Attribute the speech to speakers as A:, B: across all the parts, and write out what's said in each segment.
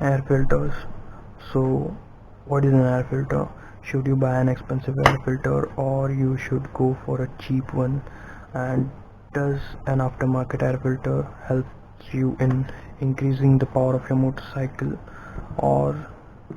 A: Air filters. So what is an air filter? Should you buy an expensive air filter or you should go for a cheap one? And does an aftermarket air filter helps you in increasing the power of your motorcycle, or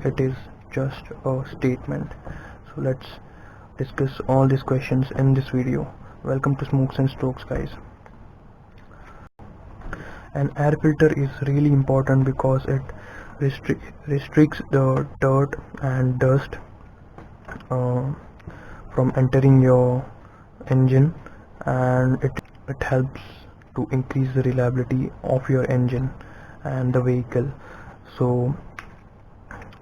A: it is just a statement? So let's discuss all these questions in this video. Welcome to Smokes and Strokes, guys. An air filter is really important because it restricts the dirt and dust uh, from entering your engine, and it helps to increase the reliability of your engine and the vehicle. So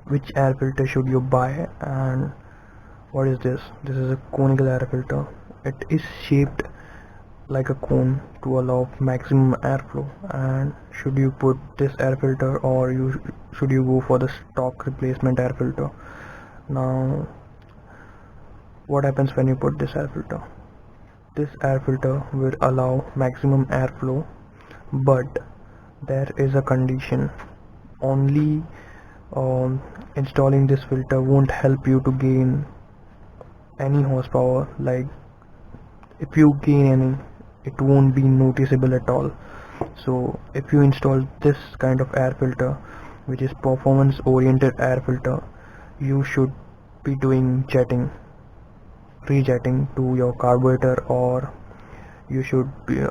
A: which air filter should you buy, and what is this? This is a conical air filter. It is shaped like a cone to allow maximum airflow. And should you put this air filter, or should you go for the stock replacement air filter? Now what happens when you put this air filter? This air filter will allow maximum airflow, but there is a condition. Only installing this filter won't help you to gain any horsepower. Like, if you gain any, it won't be noticeable at all. So if you install this kind of air filter, which is performance oriented air filter, you should be doing jetting, rejetting to your carburetor, or you should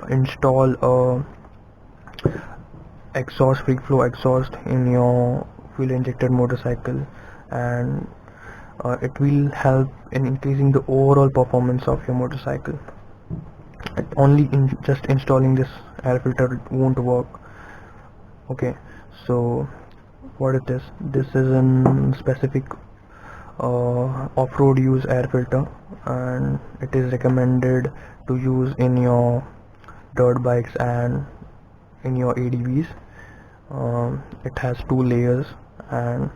A: install a exhaust, free flow exhaust in your fuel injected motorcycle, and it will help in increasing the overall performance of your motorcycle. Only in just installing this air filter won't work. Okay, so what is this? This is a specific off-road use air filter, and it is recommended to use in your dirt bikes and in your ADVs. It has two layers. And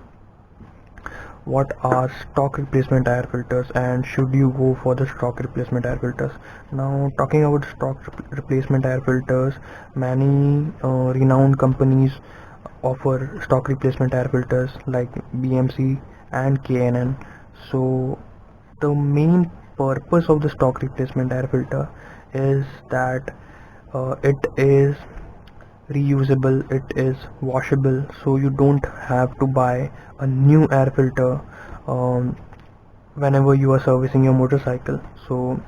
A: what are stock replacement air filters, and should you go for the stock replacement air filters? Now, talking about stock replacement air filters, many renowned companies offer stock replacement air filters like BMC and KNN. So the main purpose of the stock replacement air filter is that it is reusable, it is washable, so you don't have to buy a new air filter um, whenever you are servicing your motorcycle. So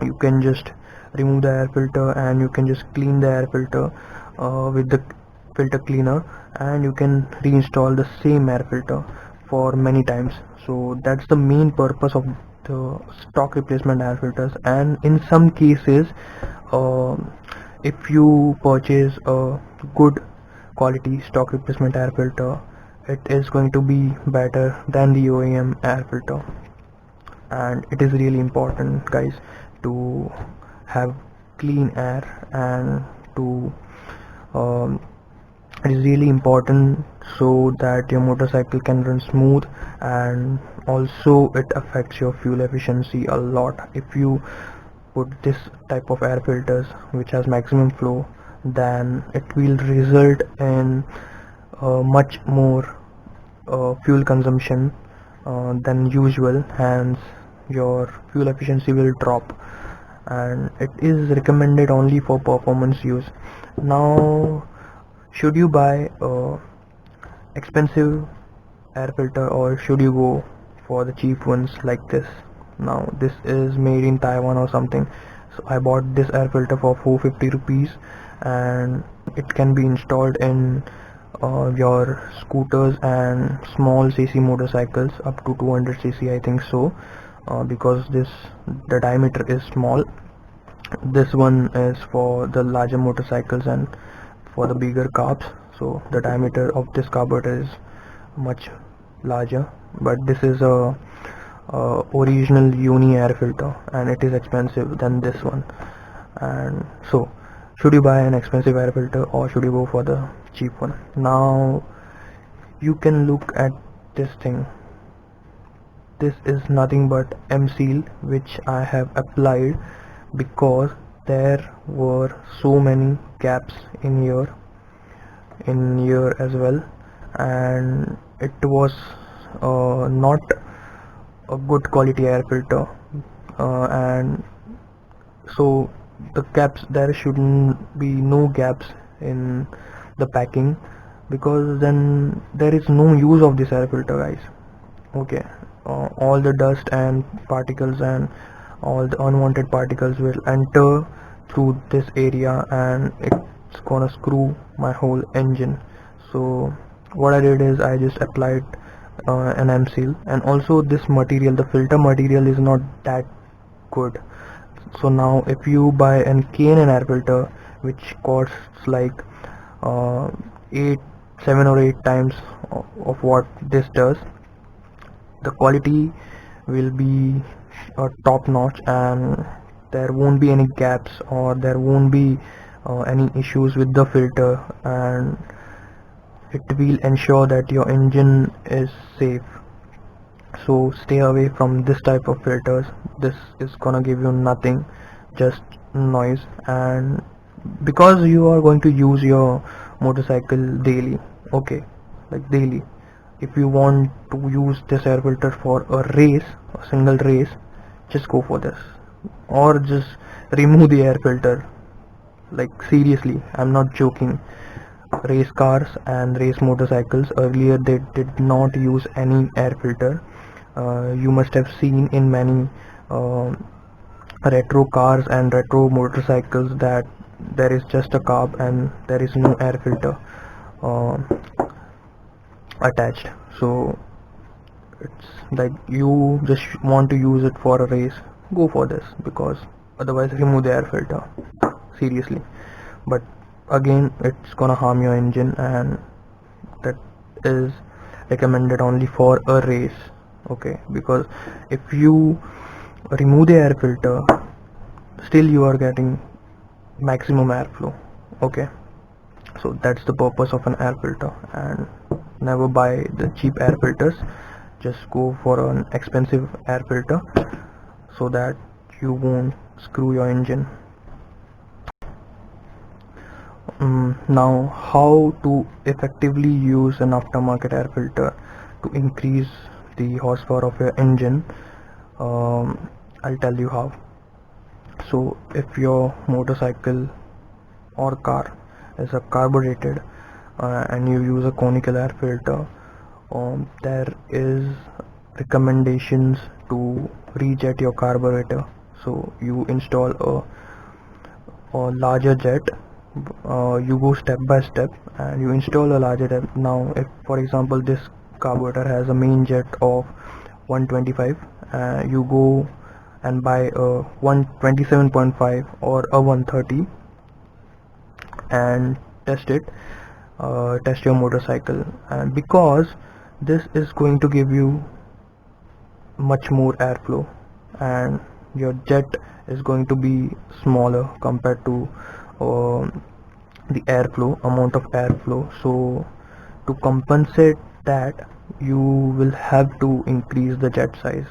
A: you can just remove the air filter and you can just clean the air filter with the filter cleaner, and you can reinstall the same air filter for many times. So that's the main purpose of the stock replacement air filters. And in some cases, um, if you purchase a good quality stock replacement air filter, it is going to be better than the OEM air filter. And it is really important, guys, to have clean air, and to um, it is really important so that your motorcycle can run smooth. And also it affects your fuel efficiency a lot. If you put this type of air filters which has maximum flow, then it will result in much more fuel consumption than usual, hence your fuel efficiency will drop, and it is recommended only for performance use. Now, should you buy a expensive air filter, or should you go for the cheap ones like this? Now this is made in Taiwan or something. So I bought this air filter for 450 rupees, and it can be installed in your scooters and small cc motorcycles up to 200 cc, I think so, because the diameter is small. This one is for the larger motorcycles and for the bigger carbs, so the diameter of this carburetor is much larger. But this is a original uni air filter, and it is expensive than this one. And so, should you buy an expensive air filter, or should you go for the cheap one? Now you can look at this thing. This is nothing but M-Seal, which I have applied because there were so many gaps in here as well. and it was not a good quality air filter, and so the gaps, there shouldn't be no gaps in the packing, because then there is no use of this air filter, guys. Okay, all the dust and particles and all the unwanted particles will enter through this area, and it's gonna screw my whole engine. So what I did is I just applied an M seal, and also this material, the filter material, is not that good. So now if you buy an K&N air filter, which costs like uh, 8 7 or 8 times of what this does, the quality will be top notch, and there won't be any gaps, or there won't be any issues with the filter, and it will ensure that your engine is safe. So stay away from this type of filters. This is gonna give you nothing, just noise. And because you are going to use your motorcycle daily, okay, like daily, if you want to use this air filter for a race, a single race, just go for this, or just remove the air filter. Like seriously, I'm not joking. Race cars and race motorcycles, earlier they did not use any air filter. You must have seen in many uh, retro cars and retro motorcycles that there is just a carb and there is no air filter uh, attached. So it's like, you just want to use it for a race, go for this, because otherwise remove the air filter, seriously. But again, it's gonna harm your engine, and that is recommended only for a race. Okay, because if you remove the air filter, still you are getting maximum airflow. Okay, so that's the purpose of an air filter. And never buy the cheap air filters, just go for an expensive air filter, so that you won't screw your engine. Now, how to effectively use an aftermarket air filter to increase the horsepower of your engine? I'll tell you how. So if your motorcycle or car is a carbureted, and you use a conical air filter, there is recommendations to rejet your carburetor. So you install a larger jet. You go step by step and you install a larger jet. Now if for example this carburetor has a main jet of 125, you go and buy a 127.5 or a 130 and test it, test your motorcycle. And because this is going to give you much more airflow, and your jet is going to be smaller compared to the airflow, amount of airflow. So to compensate that, you will have to increase the jet size.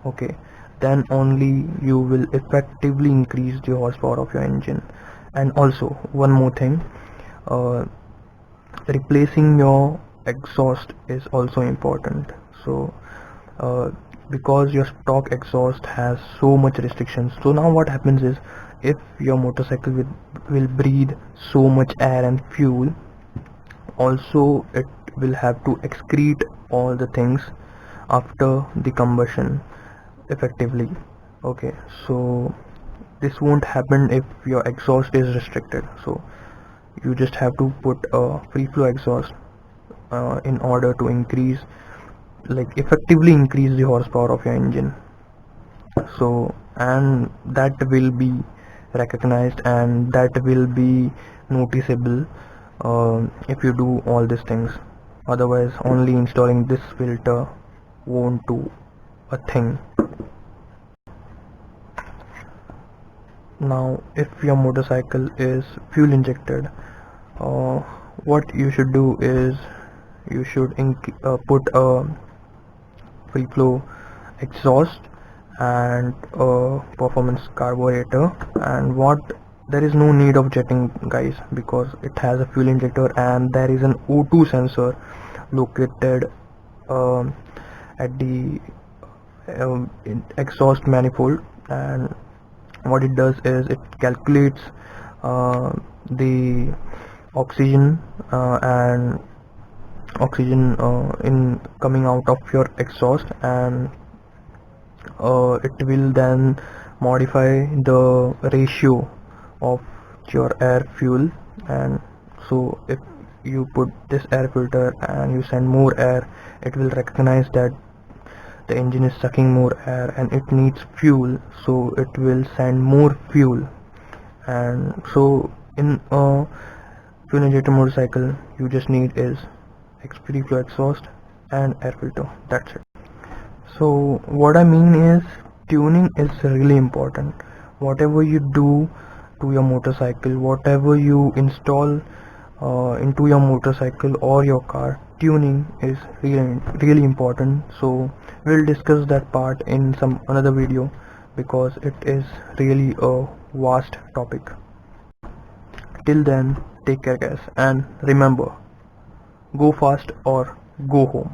A: Okay, then only you will effectively increase the horsepower of your engine. And also one more thing, uh, replacing your exhaust is also important. So uh, because your stock exhaust has so much restrictions, so now what happens is, if your motorcycle will breathe so much air and fuel, also it will have to excrete all the things after the combustion effectively. Okay, so this won't happen if your exhaust is restricted. So you just have to put a free flow exhaust in order to increase, like effectively increase the horsepower of your engine. So, and that will be recognized, and that will be noticeable if you do all these things. Otherwise only installing this filter won't do a thing. Now if your motorcycle is fuel injected, uh, what you should do is, you should put a free flow exhaust and a performance carburetor. And what, there is no need of jetting, guys, because it has a fuel injector and there is an O2 sensor located at the exhaust manifold, and what it does is it calculates the oxygen and oxygen in coming out of your exhaust, and it will then modify the ratio of your air fuel. And so if you put this air filter and you send more air, it will recognize that the engine is sucking more air and it needs fuel, so it will send more fuel. And so in a fuel injector motorcycle, you just need is XPD flow exhaust and air filter. That's it. So what I mean is, tuning is really important. Whatever you do to your motorcycle, whatever you install into your motorcycle or your car, tuning is really important. So we'll discuss that part in some another video, because it is really a vast topic. Till then, take care guys, and remember, go fast or go home.